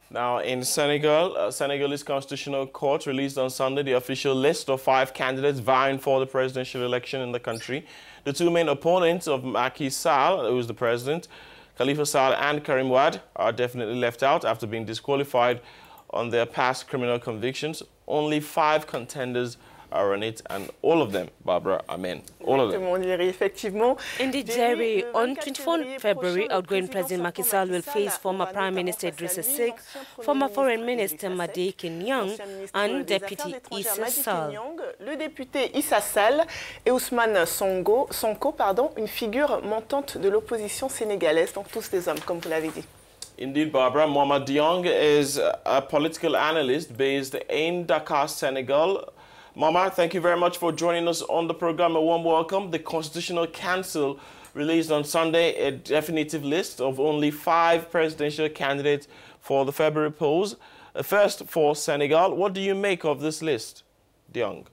Now, in Senegal, Senegalese Constitutional Court released on Sunday the official list of 5 candidates vying for the presidential election in the country. The 2 main opponents of Macky Sall, who is the president, Khalifa Sall and Karim are definitely left out after being disqualified on their past criminal convictions. Only 5 contenders are on it, and all of them, Barbara, are men. All of them. Indeed, Jerry, on 24 February, outgoing President Macky Sall will face former Prime Minister Idrissa Seck, former Foreign Minister Madické Niang, and Deputy Issa Sall. Le député Issa Sall et Ousmane Sonko, une figure montante de l'opposition sénégalaise, donc tous des hommes, comme vous l'avez dit. Indeed, Barbara. Mohamed Diong is a political analyst based in Dakar, Senegal. Mama, thank you very much for joining us on the program. A warm welcome. The Constitutional Council released on Sunday a definitive list of only 5 presidential candidates for the February polls. First, for Senegal, what do you make of this list, Diong?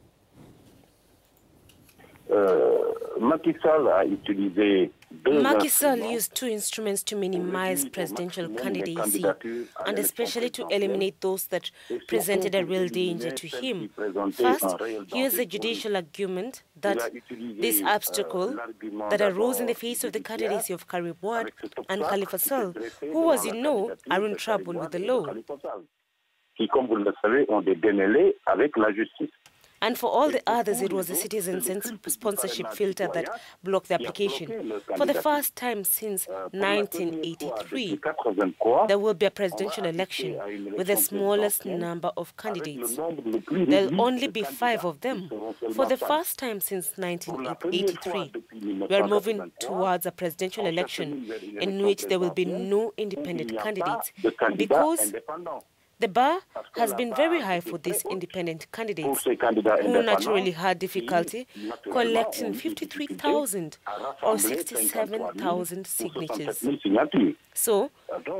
Macky Sall a utilisé Macky Sall used 2 instruments to minimize presidential candidacy and especially to eliminate those that presented a real danger to him. First, he used the judicial argument that this obstacle that arose in the face of the candidacy of Karim and Khalifa Sall, who, as you know, are in trouble with the law. Qui, comme vous le savez, ont des démêlés avec la justice. And for all the others, it was the citizen sponsorship filter that blocked the application. For the first time since 1983, there will be a presidential election with the smallest number of candidates. There will only be 5 of them. For the first time since 1983, we are moving towards a presidential election in which there will be no independent candidates, because the bar has been very high for these independent candidates, who naturally had difficulty collecting 53,000 or 67,000 signatures. So,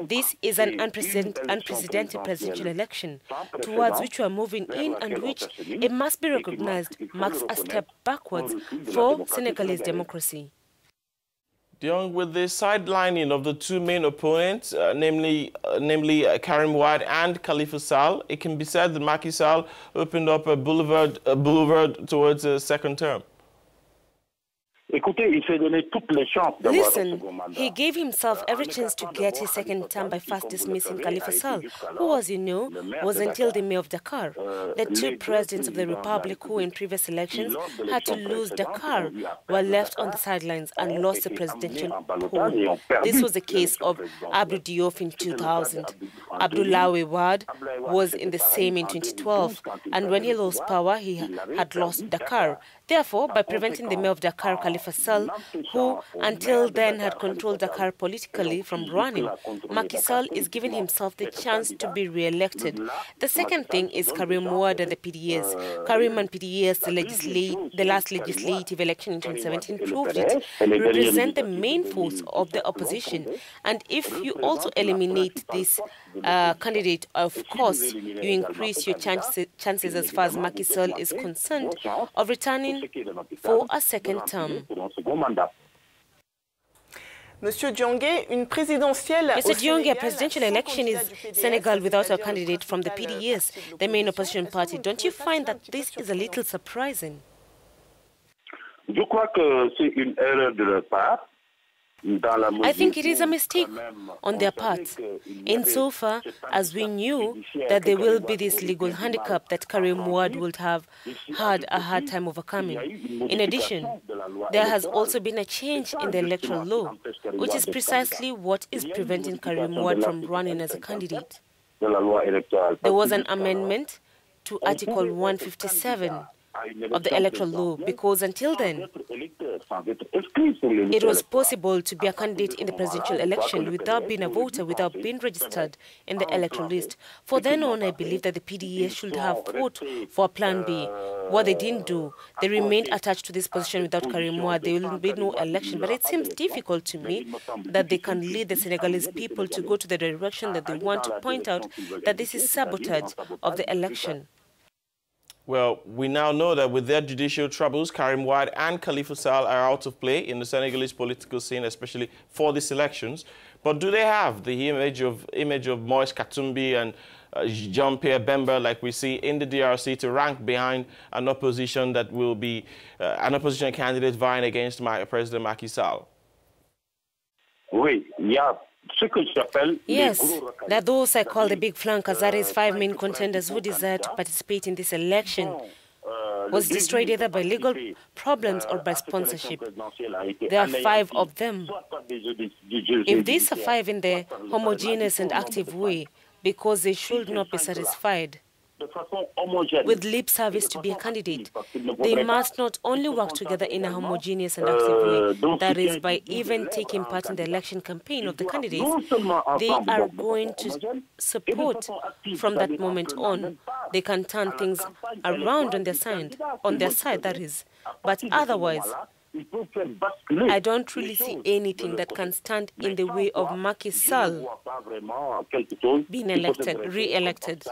this is an unprecedented presidential election, towards which we are moving in and which, it must be recognized, marks a step backwards for Senegalese democracy. Diong, with the sidelining of the 2 main opponents, namely Karim and Khalifa Sall, it can be said that Macky Sall opened up a boulevard towards a second term. Listen, he gave himself every chance to get his second term by first dismissing Khalifa Sall, who, as you know, was until the mayor of Dakar. The 2 presidents of the Republic who in previous elections had to lose Dakar were left on the sidelines and lost the presidential poll. This was the case of Abdou Diouf in 2000. Abdoulaye Wade was in the same in 2012, and when he lost power, he had lost Dakar. Therefore, by preventing the mayor of Dakar, Khalifa Sall, who until then had controlled Dakar politically, from running, Macky Sall is giving himself the chance to be re-elected. The second thing is Karim and the PDS. Karim and PDS, the last legislative election in 2017 proved it, represent the main force of the opposition. And if you also eliminate this candidate, of course, you increase your chances as far as Macky Sall is concerned of returning for a second term. Monsieur Diong, une présidentielle. Mr. Diong, a presidential election is Senegal without a candidate from the PDS, the main opposition party. Don't you find that this is a little surprising? Je crois que c'est une erreur de leur part. I think it is a mistake on their part, insofar as we knew that there will be this legal handicap that Karim would have had a hard time overcoming. In addition, there has also been a change in the electoral law, which is precisely what is preventing Karim from running as a candidate. There was an amendment to Article 157 of the electoral law, because until then, it was possible to be a candidate in the presidential election without being a voter, without being registered in the electoral list. For then on, I believe that the PDS should have fought for a plan B. What they didn't do, they remained attached to this position without Karim. There will be no election. But it seems difficult to me that they can lead the Senegalese people to go to the direction that they want to point out that this is sabotage of the election. Well, we now know that with their judicial troubles, Karim and Khalifa Sall are out of play in the Senegalese political scene, especially for these elections. But do they have the image of Moise Katumbi and Jean-Pierre Bemba, like we see in the DRC, to rank behind an opposition that will be an opposition candidate vying against President Macky Sall? Yes, there are those I call the big flankers, that is 5 main contenders who desire to participate in this election. Was destroyed either by legal problems or by sponsorship. There are 5 of them. If they survive in their homogeneous and active way, because they should not be satisfied with lip service to be a candidate, they must not only work together in a homogeneous and active way, that is, by even taking part in the election campaign of the candidates, they are going to support from that moment on. They can turn things around on their side, that is. But otherwise, I don't really see anything that can stand in the way of Macky Sall being re-elected.